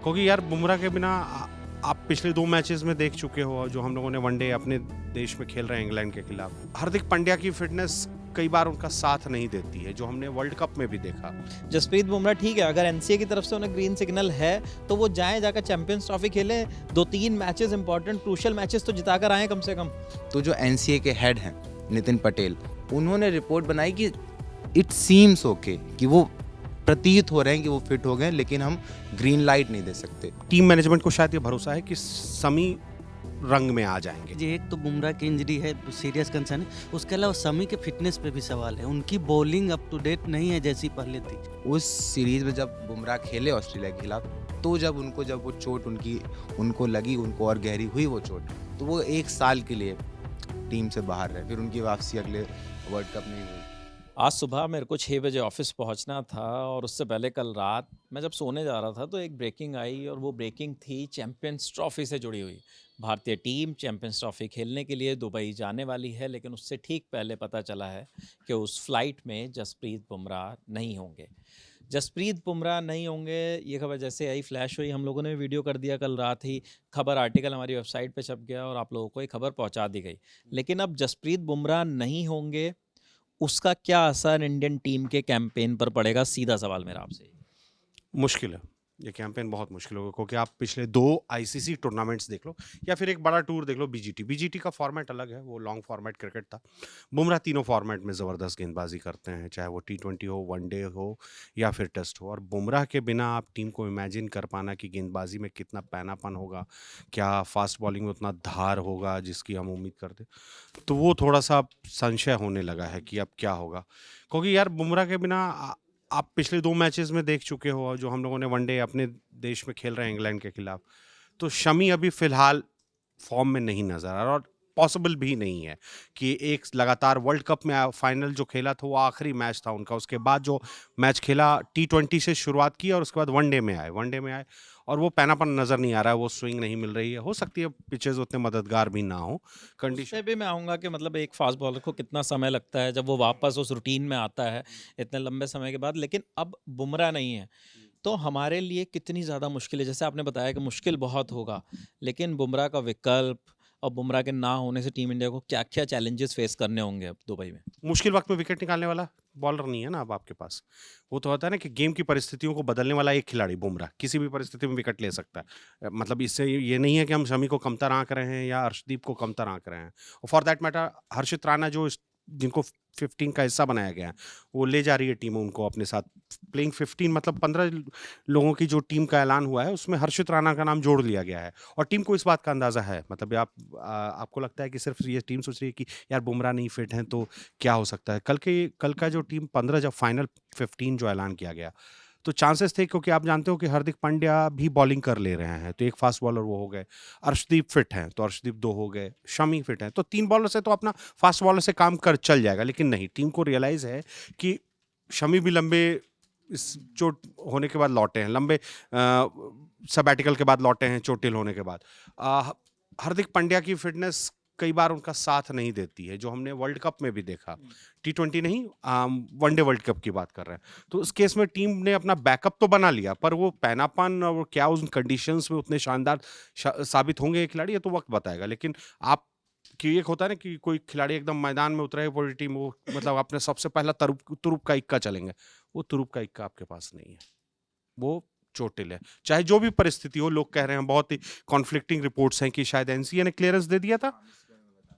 क्योंकि यार बुमराह के बिना आप पिछले 2 मैचेस में देख चुके हो जो हम लोगों ने वनडे अपने देश में खेल रहे हैं इंग्लैंड के खिलाफ। हार्दिक पांड्या की फिटनेस कई बार उनका साथ नहीं देती है, जो हमने वर्ल्ड कप में भी देखा। जसप्रीत बुमराह ठीक है, अगर एनसीए की तरफ से उन्हें ग्रीन सिग्नल है तो वो जाएं, जाकर चैंपियंस ट्रॉफी खेलें, 2-3 मैचेस इंपॉर्टेंट क्रूशियल मैचेस तो जिताकर आए कम से कम। तो जो एनसीए के हेड हैं नितिन पटेल, उन्होंने रिपोर्ट बनाई कि इट सीम्स ओके कि वो प्रतीत हो रहे हैं कि वो फिट हो गए, लेकिन हम ग्रीन लाइट नहीं दे सकते। टीम मैनेजमेंट को शायद ये भरोसा है कि समी रंग में आ जाएंगे। जी, एक तो बुमराह की इंजरी है, सीरियस कंसर्न है। उसके अलावा शमी के फिटनेस पे भी सवाल है। उनकी बॉलिंग अप टू डेट नहीं है जैसी पहले थी। उस सीरीज में जब बुमराह खेले ऑस्ट्रेलिया के खिलाफ, तो जब वो चोट उनको लगी, उनको और गहरी हुई वो चोट, तो वो 1 साल के लिए टीम से बाहर रहे। फिर उनकी वापसी अगले वर्ल्ड कप में हुई। आज सुबह मेरे को 6 बजे ऑफिस पहुंचना था और उससे पहले कल रात मैं जब सोने जा रहा था तो एक ब्रेकिंग आई, और वो ब्रेकिंग थी चैंपियंस ट्रॉफी से जुड़ी हुई। भारतीय टीम चैंपियंस ट्रॉफी खेलने के लिए दुबई जाने वाली है, लेकिन उससे ठीक पहले पता चला है कि उस फ्लाइट में जसप्रीत बुमराह नहीं होंगे। जसप्रीत बुमराह नहीं होंगे, ये खबर जैसे आई फ्लैश हुई, हम लोगों ने वीडियो कर दिया कल रात ही, खबर आर्टिकल हमारी वेबसाइट पे छप गया और आप लोगों को ये खबर पहुंचा दी गई। लेकिन अब जसप्रीत बुमराह नहीं होंगे, उसका क्या असर इंडियन टीम के कैंपेन पर पड़ेगा? सीधा सवाल मेरा आपसे। मुश्किल है, ये कैंपेन बहुत मुश्किल होगा, क्योंकि आप पिछले 2 आईसीसी टूर्नामेंट्स देख लो या फिर एक बड़ा टूर देख लो। बीजीटी का फॉर्मेट अलग है, वो लॉन्ग फॉर्मेट क्रिकेट था। बुमराह तीनों फॉर्मेट में ज़बरदस्त गेंदबाजी करते हैं, चाहे वो T20 हो, वनडे हो या फिर टेस्ट हो। और बुमराह के बिना आप टीम को इमेजिन कर पाना कि गेंदबाजी में कितना पैनापन होगा, क्या फास्ट बॉलिंग में उतना धार होगा जिसकी हम उम्मीद करते, तो वो थोड़ा सा संशय होने लगा है कि अब क्या होगा। क्योंकि यार बुमराह के बिना आप पिछले 2 मैचेस में देख चुके हो जो हम लोगों ने वनडे अपने देश में खेल रहे हैं इंग्लैंड के खिलाफ। तो शमी अभी फिलहाल फॉर्म में नहीं नजर आ रहा, और पॉसिबल भी नहीं है कि एक लगातार वर्ल्ड कप में फाइनल जो खेला था वो आखिरी मैच था उनका। उसके बाद जो मैच खेला T20 से शुरुआत की और उसके बाद वनडे में आए और वो पैनापन नजर नहीं आ रहा है, वो स्विंग नहीं मिल रही है। हो सकती है पिचेस उतने मददगार भी ना हो, कंडीशन। उससे भी मैं आऊँगा कि मतलब एक फास्ट बॉलर को कितना समय लगता है जब वो वापस उस रूटीन में आता है इतने लंबे समय के बाद। लेकिन अब बुमराह नहीं है तो हमारे लिए कितनी ज़्यादा मुश्किल है। जैसे आपने बताया कि मुश्किल बहुत होगा, लेकिन बुमराह का विकल्प और बुमराह के ना होने से टीम इंडिया को क्या क्या चैलेंजेस फेस करने होंगे अब दुबई में? मुश्किल वक्त में विकेट निकालने वाला बॉलर नहीं है ना अब आपके पास। वो तो होता है ना कि गेम की परिस्थितियों को बदलने वाला एक खिलाड़ी बुमराह किसी भी परिस्थिति में विकेट ले सकता है। मतलब इससे ये नहीं है कि हम शमी को कमतर आंक रहे हैं या अर्शदीप को कमतर आंक रहे हैं। और फॉर दैट मैटर हर्षित राणा जिनको 15 का हिस्सा बनाया गया है, वो ले जा रही है टीम उनको अपने साथ। प्लेइंग 15 मतलब 15 लोगों की जो टीम का ऐलान हुआ है उसमें हर्षित राणा का नाम जोड़ लिया गया है। और टीम को इस बात का अंदाजा है, मतलब आपको लगता है कि सिर्फ ये टीम सोच रही है कि यार बुमराह नहीं फिट हैं तो क्या हो सकता है। कल का जो टीम 15 जब फाइनल 15 जो ऐलान किया गया, तो चांसेस थे, क्योंकि आप जानते हो कि हार्दिक पांड्या भी बॉलिंग कर ले रहे हैं, तो एक फास्ट बॉलर वो हो गए। अर्शदीप फिट हैं तो अर्शदीप 2 हो गए, शमी फिट हैं तो 3 बॉलर से तो अपना फास्ट बॉलर से काम कर चल जाएगा। लेकिन नहीं, टीम को रियलाइज है कि शमी भी लंबे इस चोट होने के बाद लौटे हैं, लंबे सबैटिकल के बाद लौटे हैं चोटिल होने के बाद। हार्दिक पांड्या की फिटनेस कई बार उनका साथ नहीं देती है, जो हमने वर्ल्ड कप में भी देखा। T20 नहीं, वनडे वर्ल्ड कप की बात कर रहे हैं। तो उस केस में टीम ने अपना बैकअप तो बना लिया, पर वो पैनापन और क्या उन कंडीशंस में उतने शानदार साबित होंगे ये खिलाड़ी, ये तो वक्त बताएगा। लेकिन आप कि एक होता है ना कि कोई खिलाड़ी एकदम मैदान में उतरे पूरी टीम, वो मतलब अपने सबसे पहला तुरुप का इक्का चलेंगे, वो तुरुप का इक्का आपके पास नहीं है, वो चोटिल है। चाहे जो भी परिस्थिति हो, लोग कह रहे हैं, बहुत ही कॉन्फ्लिक्टिंग रिपोर्ट्स हैं कि शायद एनसीए ने क्लियरेंस दे दिया था।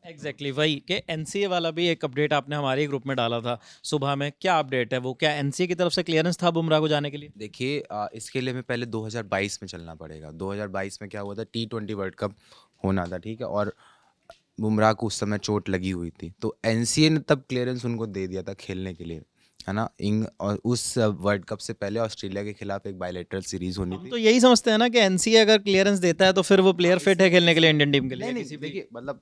एग्जैक्टली वही कि एनसीए वाला भी एक अपडेट आपने हमारे ग्रुप में डाला था सुबह में। क्या अपडेट है वो? क्या एनसीए की तरफ से क्लियरेंस था बुमराह को जाने के लिए? देखिए, इसके लिए हमें पहले 2022 में चलना पड़ेगा। 2022 में क्या हुआ था, T20 वर्ल्ड कप होना था, ठीक है, और बुमराह को उस समय चोट लगी हुई थी, तो एनसीए ने तब क्लियरेंस उनको दे दिया था खेलने के लिए, है ना। और उस वर्ल्ड कप से पहले ऑस्ट्रेलिया के खिलाफ एक बायलैटरल सीरीज होनी हम थी। तो यही समझते हैं ना कि एनसीए अगर क्लियरेंस देता है तो फिर वो प्लेयर फिट है खेलने के लिए इंडियन टीम के लिए। नहीं किसी भी देखिए, मतलब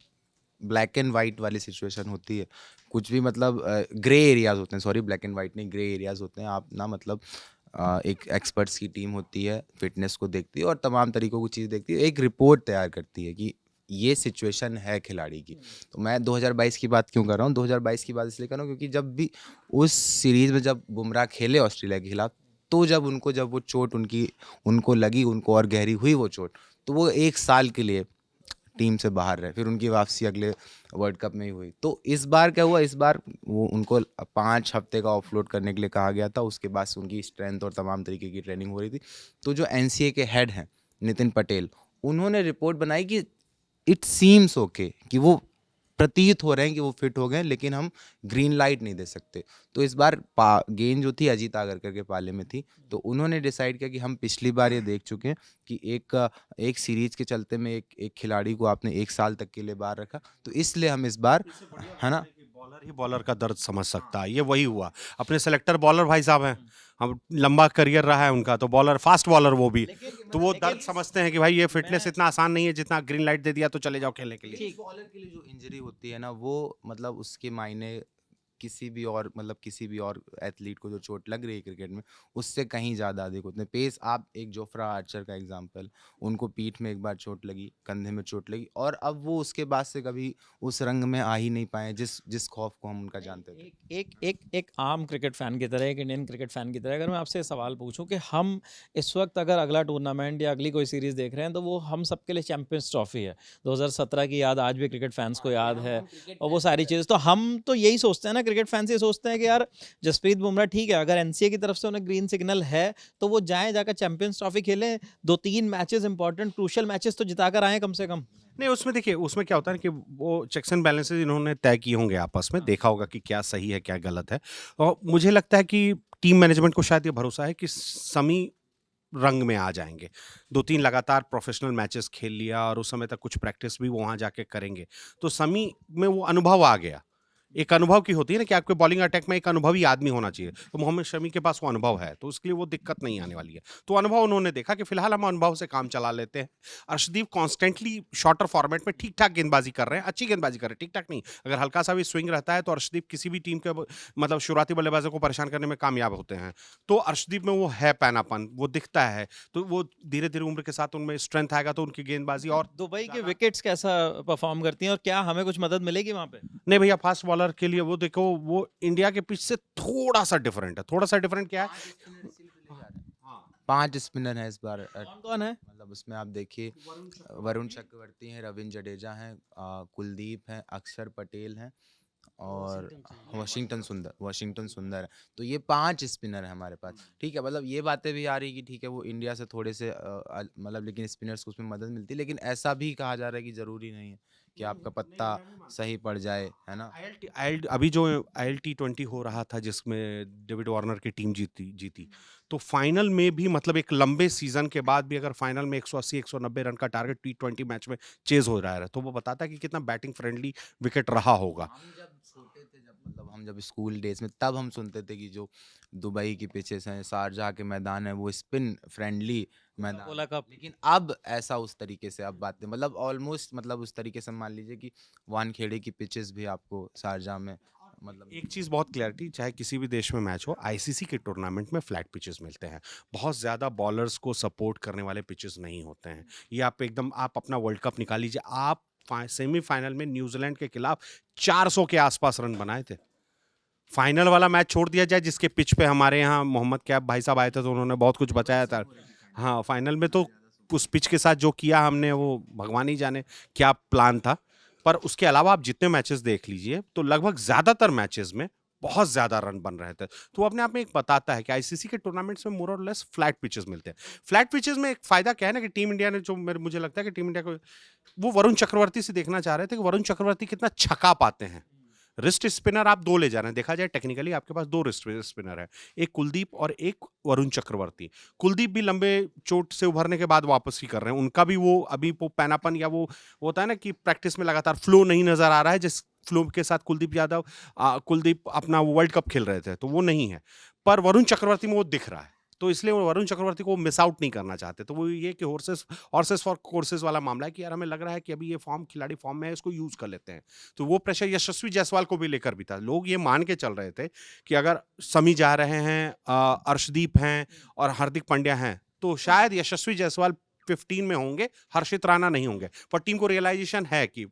ब्लैक एंड वाइट वाली सिचुएशन होती है, कुछ भी मतलब ग्रे एरियाज होते हैं, सॉरी ब्लैक एंड वाइट नहीं, ग्रे एरियाज होते हैं। आप ना मतलब एक एक्सपर्ट्स की टीम होती है, फिटनेस को देखती है और तमाम तरीकों की चीज़ देखती है, एक रिपोर्ट तैयार करती है कि ये सिचुएशन है खिलाड़ी की। तो मैं 2022 की बात क्यों कर रहा हूँ, 2022 की बात इसलिए कर रहा हूँ क्योंकि जब भी उस सीरीज में जब बुमराह खेले ऑस्ट्रेलिया के खिलाफ, तो जब वो चोट उनको लगी, उनको और गहरी हुई वो चोट, तो वो 1 साल के लिए टीम से बाहर रहे। फिर उनकी वापसी अगले वर्ल्ड कप में ही हुई। तो इस बार क्या हुआ, इस बार वो उनको 5 हफ्ते का ऑफलोड करने के लिए कहा गया था। उसके बाद से उनकी स्ट्रेंथ और तमाम तरीके की ट्रेनिंग हो रही थी। तो जो एनसीए के हेड हैं नितिन पटेल, उन्होंने रिपोर्ट बनाई कि इट सीम्स ओके, कि वो प्रतीत हो रहे हैं कि वो फिट हो गए, लेकिन हम ग्रीन लाइट नहीं दे सकते। तो इस बार गेंद जो थी अजीत आगरकर के पाले में थी, तो उन्होंने डिसाइड किया कि हम पिछली बार ये देख चुके हैं कि एक सीरीज के चलते में एक खिलाड़ी को आपने 1 साल तक के लिए बाहर रखा, तो इसलिए हम इस बार, है ना, बॉलर ही बॉलर का दर्द समझ सकता है। ये वही हुआ। अपने सेलेक्टर बॉलर भाई साहब हैं, हम लंबा करियर रहा है उनका, तो बॉलर, फास्ट बॉलर वो भी, तो वो दर्द समझते हैं कि भाई ये फिटनेस इतना आसान नहीं है जितना ग्रीन लाइट दे दिया तो चले जाओ खेलने के लिए। बॉलर के लिए जो इंजरी होती है ना, वो मतलब उसके मायने किसी भी और एथलीट को जो चोट लग रही है क्रिकेट में, उससे कहीं ज़्यादा अधिक होते हैं। पेस, आप एक जोफ्रा आर्चर का एग्जांपल, उनको पीठ में एक बार चोट लगी, कंधे में चोट लगी, और अब वो उसके बाद से कभी उस रंग में आ ही नहीं पाए जिस खौफ को हम उनका जानते थे। एक आम क्रिकेट फैन की तरह, एक इंडियन क्रिकेट फैन की तरह, अगर मैं आपसे सवाल पूछूं कि हम इस वक्त अगर अगला टूर्नामेंट या अगली कोई सीरीज देख रहे हैं, तो वो हम सबके लिए चैंपियंस ट्रॉफी है। 2017 की याद आज भी क्रिकेट फैंस को याद है, और वो सारी चीज़, तो हम तो यही सोचते हैं ना, क्रिकेट फैंस ये सोचते हैं कि यार जसप्रीत बुमराह ठीक है, अगर एनसीए की तरफ से उन्हें ग्रीन सिग्नल है तो वो जाएं, जाकर चैंपियंस ट्रॉफी खेलें, 2-3 मैचेस, इंपॉर्टेंट क्रूशियल मैचेस तो जिताकर आए कम से कम। नहीं, उसमें देखिए, उसमें क्या होता है ना कि वो चेक्स एंड बैलेंसेस इन्होंने तय किए होंगे आपस में, देखा होगा कि क्या सही है क्या गलत है। और मुझे लगता है कि टीम मैनेजमेंट को शायद ये भरोसा है कि समी रंग में आ जाएंगे। 2-3 लगातार प्रोफेशनल मैचेस खेल लिया और उस समय तक कुछ प्रैक्टिस भी वो वहाँ जाके करेंगे, तो समी में वो अनुभव आ गया। एक अनुभव की होती है ना कि आपके बॉलिंग अटैक में एक अनुभवी आदमी होना चाहिए, तो मोहम्मद शमी के पास वो अनुभव है, तो उसके लिए वो दिक्कत नहीं आने वाली है। तो अनुभव उन्होंने देखा कि फिलहाल हम अनुभव से काम चला लेते हैं। अर्शदीप कॉन्स्टेंटली शॉर्टर फॉर्मेट में ठीक ठाक गेंदबाजी कर रहे हैं, अच्छी गेंदबाजी कर रहे हैं, ठीक ठाक नहीं, अगर हल्का सा भी स्विंग रहता है तो अर्शदीप किसी भी टीम के मतलब शुरुआती बल्लेबाजों को परेशान करने में कामयाब होते हैं। तो अर्शदीप में वो है पैनापन, वो दिखता है, तो वो धीरे धीरे उम्र के साथ उनमें स्ट्रेंथ आएगा तो उनकी गेंदबाजी और दुबई के विकेट्स कैसा परफॉर्म करती हैं, और क्या हमें कुछ मदद मिलेगी वहाँ पे? नहीं भैया, फास्ट बॉलर के लिए वो देखो, वो इंडिया के पिच से थोड़ा सा डिफरेंट है। थोड़ा सा डिफरेंट क्या है? 5 स्पिनर हैं इस बार। कौन है? मतलब उसमें आप देखिए, वरुण चक्रवर्ती हैं, रविंद्र जडेजा हैं, कुलदीप हैं, अक्षर पटेल हैं, और वाशिंगटन सुंदर है। तो ये 5 स्पिनर है हमारे पास। ठीक है, मतलब ये बातें भी आ रही कि ठीक है वो इंडिया से थोड़े से मतलब, लेकिन स्पिनर्स को उसमें मदद मिलती है, लेकिन ऐसा भी कहा जा रहा है कि ज़रूरी नहीं है कि आपका पत्ता सही पड़ जाए, है ना। अभी जो ILT20 हो रहा था जिसमें डेविड वार्नर की टीम जीती, तो फाइनल में भी मतलब एक लंबे सीजन के बाद भी अगर फाइनल में 180-190 रन का टारगेट T20 मैच में चेज हो रहा है, तो वो बताता है कि कितना बैटिंग फ्रेंडली विकेट रहा होगा। हम जब स्कूल डेज में, तब हम सुनते थे कि जो दुबई की पिचेस हैं, शारजाह के मैदान है, वो स्पिन फ्रेंडली मैदान कोला कप। लेकिन अब ऐसा उस तरीके से अब बातें, मतलब ऑलमोस्ट, मतलब उस तरीके से मान लीजिए कि वानखेड़े की पिचेस भी आपको शारजाह में, मतलब एक चीज़ बहुत क्लैरिटी, चाहे किसी भी देश में मैच हो, आईसीसी के टूर्नामेंट में फ्लैट पिचेस मिलते हैं। बहुत ज़्यादा बॉलर्स को सपोर्ट करने वाले पिचेस नहीं होते हैं। ये आप अपना वर्ल्ड कप निकाल लीजिए, आप सेमीफाइनल में न्यूजीलैंड के खिलाफ 400 के आसपास रन बनाए थे। फाइनल वाला मैच छोड़ दिया जाए जिसके पिच पे हमारे यहाँ मोहम्मद कैब भाई साहब आए थे, तो उन्होंने बहुत कुछ बचाया था। हाँ, फाइनल में तो उस पिच के साथ जो किया हमने, वो भगवान ही जाने क्या प्लान था। पर उसके अलावा आप जितने मैचेस देख लीजिए, तो लगभग ज़्यादातर मैचेस में बहुत ज़्यादा रन बन रहे थे। तो अपने आप में एक बताता है कि आईसीसी के टूर्नामेंट्स में मोर और लेस फ्लैट पिचेस मिलते हैं। फ्लैट पिचेस में एक फ़ायदा क्या है ना कि टीम इंडिया ने, जो मुझे लगता है कि टीम इंडिया को, वो वरुण चक्रवर्ती से देखना चाह रहे थे कि वरुण चक्रवर्ती कितना छक्का पाते हैं। रिस्ट स्पिनर आप 2 ले जा रहे हैं, देखा जाए टेक्निकली आपके पास 2 रिस्ट स्पिनर है, एक कुलदीप और एक वरुण चक्रवर्ती। कुलदीप भी लंबे चोट से उभरने के बाद वापस ही कर रहे हैं, उनका भी वो अभी वो पैनापन या वो होता है ना कि प्रैक्टिस में लगातार फ्लो नहीं नजर आ रहा है, जिस फ्लो के साथ कुलदीप अपना वर्ल्ड कप खेल रहे थे, तो वो नहीं है। पर वरुण चक्रवर्ती में वो दिख रहा है, तो इसलिए वो वरुण चक्रवर्ती को मिस आउट नहीं करना चाहते। तो वो ये कि हॉर्सेस फॉर कोर्सेज वाला मामला है कि यार हमें लग रहा है कि अभी ये खिलाड़ी फॉर्म में है, इसको यूज कर लेते हैं। तो वो प्रेशर यशस्वी जायसवाल को भी लेकर भी था। लोग ये मान के चल रहे थे कि अगर समी जा रहे हैं, अर्शदीप हैं और हार्दिक पांड्या हैं, तो शायद यशस्वी जायसवाल 15 में होंगे, हर्षित राणा नहीं होंगे। पर टीम को रियलाइजेशन है कि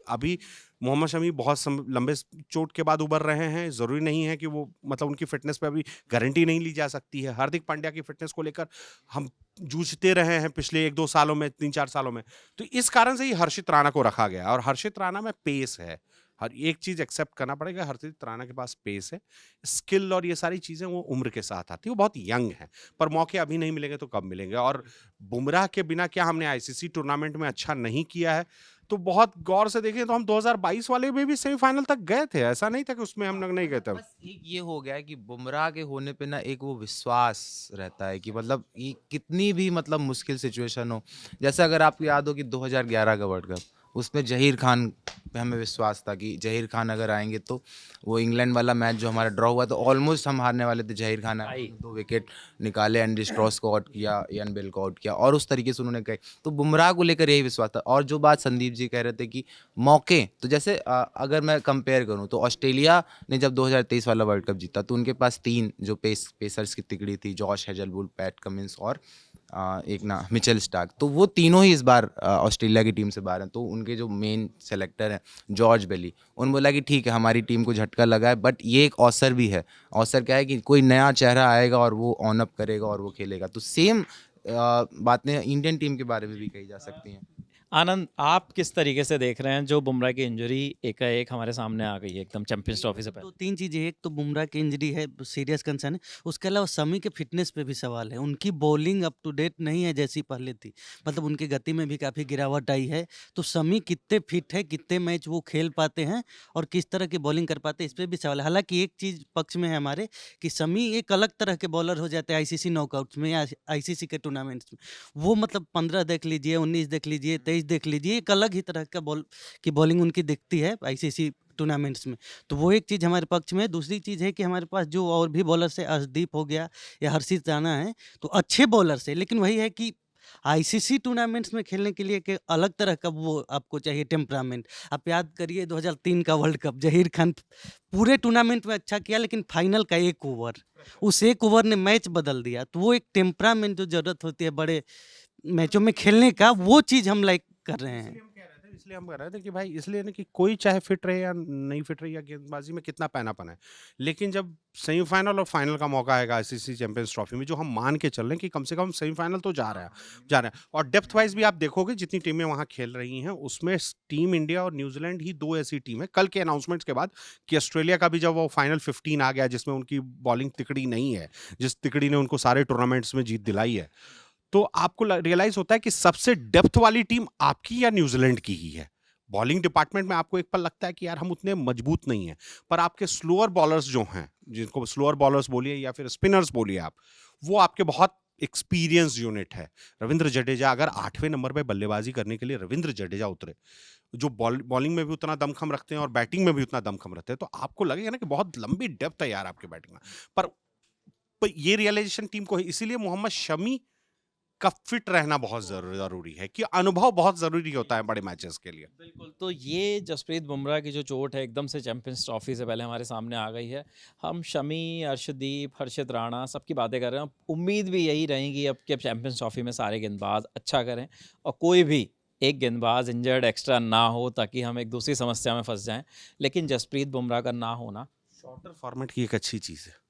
अभी मोहम्मद शमी बहुत लंबे चोट के बाद उभर रहे हैं, ज़रूरी नहीं है कि वो मतलब उनकी फ़िटनेस पे अभी गारंटी नहीं ली जा सकती है। हार्दिक पांड्या की फ़िटनेस को लेकर हम जूझते रहे हैं पिछले 1-2 सालों में, 3-4 सालों में। तो इस कारण से ही हर्षित राणा को रखा गया और हर्षित राणा में पेस है। हर एक चीज़ एक्सेप्ट करना पड़ेगा, हर्षित राणा के पास पेस है, स्किल और ये सारी चीज़ें वो उम्र के साथ आती हैं, वो बहुत यंग हैं, पर मौके अभी नहीं मिलेंगे तो कब मिलेंगे? और बुमराह के बिना क्या हमने आईसीसी टूर्नामेंट में अच्छा नहीं किया है? तो बहुत गौर से देखें तो हम 2022 वाले में भी सेमीफाइनल तक गए थे, ऐसा नहीं था कि उसमें हम लोग नहीं गए थे। बस एक ये हो गया है कि बुमराह के होने पे ना एक वो विश्वास रहता है कि मतलब ये कितनी भी मतलब मुश्किल सिचुएशन हो, जैसे अगर आपको याद हो कि 2011 का वर्ल्ड कप, उसमें जहीर खान पे हमें विश्वास था कि जहीर खान अगर आएंगे तो वो इंग्लैंड वाला मैच जो हमारा ड्रॉ हुआ तो ऑलमोस्ट हम हारने वाले थे, जहीर खान आए, 2 विकेट निकाले, एंडी स्ट्रॉस को आउट किया, इयान बेल को आउट किया और उस तरीके से उन्होंने कहे, तो बुमराह को लेकर यही विश्वास था। और जो बात संदीप जी कह रहे थे कि मौके, तो जैसे अगर मैं कंपेयर करूं तो ऑस्ट्रेलिया ने जब 2023 वाला वर्ल्ड कप जीता तो उनके पास 3 जो पेसर्स की तिकड़ी थी, जॉश हेजलवुड, पैट कमिंस और एक ना मिचेल स्टार्क, तो वो तीनों ही इस बार ऑस्ट्रेलिया की टीम से बाहर हैं। तो उनके जो मेन सेलेक्टर हैं जॉर्ज बेली, उन्होंने बोला कि ठीक है हमारी टीम को झटका लगा है, बट ये एक अवसर भी है। अवसर क्या है कि कोई नया चेहरा आएगा और वो ऑन अप करेगा और वो खेलेगा। तो सेम बातें इंडियन टीम के बारे में भी कही जा सकती हैं। आनंद, आप किस तरीके से देख रहे हैं जो बुमराह की इंजरी एकाएक हमारे सामने आ गई है एकदम चैंपियंस ट्रॉफी से तो पहले? 3 चीज़ें, एक तो बुमराह की इंजरी है, सीरियस कंसर्न है। उसके अलावा शमी के फिटनेस पे भी सवाल है। उनकी बॉलिंग अप टू डेट नहीं है जैसी पहले थी। मतलब उनकी गति में भी काफ़ी गिरावट आई है। तो शमी कितने फिट है, कितने मैच वो खेल पाते हैं और किस तरह की बॉलिंग कर पाते हैं, इस पे भी सवाल है। हालाँकि एक चीज़ पक्ष में है हमारे कि शमी एक अलग तरह के बॉलर हो जाते हैं आईसीसी नॉकआउट्स में या आईसीसी के टूर्नामेंट्स में। वो मतलब 15 देख लीजिए, 19 देख लीजिए, 23 देख लीजिए, एक अलग ही तरह का बॉलिंग उनकी दिखती है आईसीसी टूर्नामेंट्स में। तो वो एक चीज़ हमारे पक्ष में है। दूसरी चीज़ है कि हमारे पास जो और भी बॉलर्स है, अर्शदीप हो गया या हर्षित राणा है, तो अच्छे बॉलर्स हैं। लेकिन वही है कि आईसीसी टूर्नामेंट्स में खेलने के लिए एक अलग तरह का वो आपको चाहिए टेम्परामेंट। आप याद करिए 2003 का वर्ल्ड कप, ज़हीर खान पूरे टूर्नामेंट में अच्छा किया लेकिन फाइनल का 1 ओवर, उस 1 ओवर ने मैच बदल दिया। तो वो एक टेम्परामेंट जो ज़रूरत होती है बड़े मैचों में खेलने का, वो चीज़ हम लाइक कर रहे हैं। इसलिए हम कह रहे थे कि भाई इसलिए ना कि कोई चाहे फिट रहे या नहीं फिट रहे या गेंदबाजी में कितना पैनापन है, लेकिन जब सेमीफाइनल और फाइनल का मौका आएगा आईसीसी चैंपियंस ट्रॉफी में, जो हम मान के चल रहे हैं कि कम से कम सेमीफाइनल तो जा रहे हैं और डेप्थ वाइज भी आप देखोगे जितनी टीमें वहां खेल रही हैं उसमें टीम इंडिया और न्यूजीलैंड ही 2 ऐसी टीम है कल के अनाउंसमेंट्स के बाद कि ऑस्ट्रेलिया का भी जब वो फाइनल 15 आ गया जिसमें उनकी बॉलिंग तिकड़ी नहीं है, जिस तिकड़ी ने उनको सारे टूर्नामेंट्स में जीत दिलाई है, तो आपको रियलाइज होता है कि सबसे डेप्थ वाली टीम आपकी या न्यूजीलैंड की ही है। बॉलिंग डिपार्टमेंट में आपको एक पल लगता है कि यार हम उतने मजबूत नहीं हैं, पर आपके स्लोअर बॉलर्स जो हैं, जिनको स्लोअर बॉलर्स बोलिए या फिर स्पिनर्स बोलिए आप, वो आपके बहुत एक्सपीरियंस यूनिट है। रविंद्र जडेजा अगर 8वें नंबर पे बल्लेबाजी करने के लिए रविंद्र जडेजा उतरे, जो बॉलिंग में भी उतना दमखम रखते हैं और बैटिंग में भी उतना दमखम रखते हैं, तो आपको लगेगा ना कि बहुत लंबी डेप्थ है यार आपकी बैटिंग में। पर ये रियलाइजेशन टीम को है, इसीलिए मोहम्मद शमी का फिट रहना बहुत जरूरी है कि अनुभव बहुत जरूरी होता है बड़े मैचेस के लिए। बिल्कुल, तो ये जसप्रीत बुमराह की जो चोट है एकदम से चैंपियंस ट्रॉफी से पहले हमारे सामने आ गई है। हम शमी, अर्शदीप, हर्षित राणा सबकी बातें कर रहे हैं। उम्मीद भी यही रहेगी अब कि अब चैंपियंस ट्रॉफी में सारे गेंदबाज अच्छा करें और कोई भी एक गेंदबाज इंजर्ड एक्स्ट्रा ना हो ताकि हम एक दूसरी समस्या में फंस जाएं। लेकिन जसप्रीत बुमराह का ना होना शॉर्टर फॉर्मेट की एक अच्छी चीज है।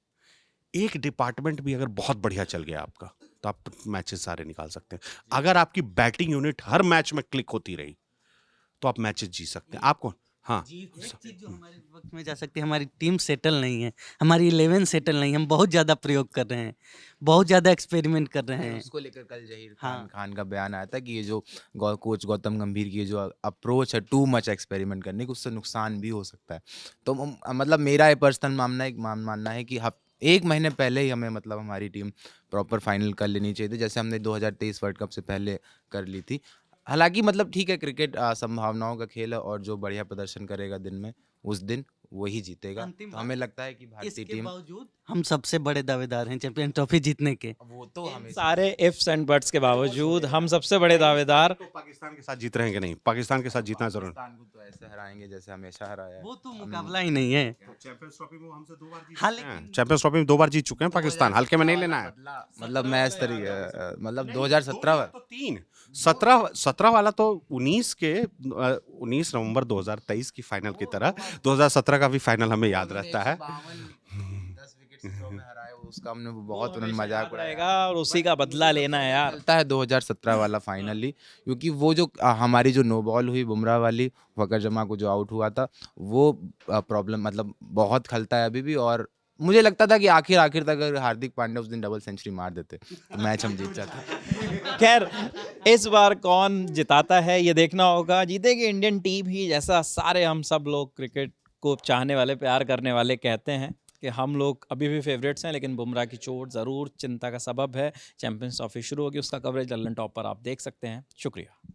एक डिपार्टमेंट भी अगर बहुत बढ़िया चल गया आपका तो आप मैचेस सारे निकाल सकते हैं। अगर आपकी बैटिंग यूनिट हर मैच में क्लिक होती रही तो आप मैचेस जीत सकते हैं। आपको हाँ एक चीज़ जो हमारे वक्त में जा सकती है, हमारी टीम सेटल नहीं है, हमारी 11 सेटल नहीं है। हम बहुत ज़्यादा प्रयोग कर रहे हैं, बहुत ज़्यादा एक्सपेरिमेंट कर रहे हैं। उसको लेकर कल जहीर हाँ। खान का बयान आया था कि ये जो कोच गौतम गंभीर की जो अप्रोच है टू मच एक्सपेरिमेंट करने की, उससे नुकसान भी हो सकता है। तो मतलब मेरा ये पर्सनल मानना है कि 1 महीने पहले ही हमें मतलब हमारी टीम प्रॉपर फाइनल कर लेनी चाहिए थी, जैसे हमने 2023 वर्ल्ड कप से पहले कर ली थी। हालांकि मतलब ठीक है, क्रिकेट संभावनाओं का खेल है और जो बढ़िया प्रदर्शन करेगा दिन में उस दिन वही जीतेगा। अंतिम तो हमें बात, लगता है कि भारतीय इसके टीम बावजूद हम सबसे बड़े दावेदार हैं चैंपियन ट्रॉफी जीतने के। वो तो इन हमेशा सारे इफ्स एंड बट्स के बावजूद हम सबसे बड़े दावेदार तो पाकिस्तान के साथ जीत रहे हैं कि नहीं? पाकिस्तान के साथ जीतना जरूर। पाकिस्तान को तो ऐसे हराएंगे जैसे हमेशा हराया है। वो तो मुकाबला ही नहीं है। चैंपियंस ट्रॉफी में वो हमसे 2 बार जीत हाँ, चुके हैं। लेकिन- चैंपियंस ट्रॉफी में 2 बार जीत चुके हैं पाकिस्तान, हल्के में नहीं लेना है। मतलब मैच तरीके मतलब 2017 तो 3 17 वाला तो 19 नवंबर 2023 की फाइनल की तरह 2017 का भी फाइनल हमें याद रहता है। 10 विकेट में हराए उसका हमने बहुत उन्होंने मजाक उड़ाया रहेगा और उसी का बदला लेना है यार। चलता है 2017 वाला फाइनली, क्योंकि वो जो हमारी जो नो बॉल हुई बुमराह वाली, फकर जमा को जो आउट हुआ था, वो प्रॉब्लम मतलब बहुत खलता है अभी भी। और मुझे लगता था कि आखिर तक अगर हार्दिक पांड्या उस दिन डबल सेंचुरी मार देते तो मैच हम जीत जाते। खैर इस बार कौन जिताता है ये देखना होगा। जीतेगी इंडियन टीम ही, जैसा सारे हम सब लोग क्रिकेट को चाहने वाले, प्यार करने वाले कहते हैं कि हम लोग अभी भी फेवरेट्स हैं, लेकिन बुमराह की चोट ज़रूर चिंता का सबब है। चैंपियंस ट्रॉफी शुरू होगी, उसका कवरेज लल्लन टॉप पर आप देख सकते हैं। शुक्रिया।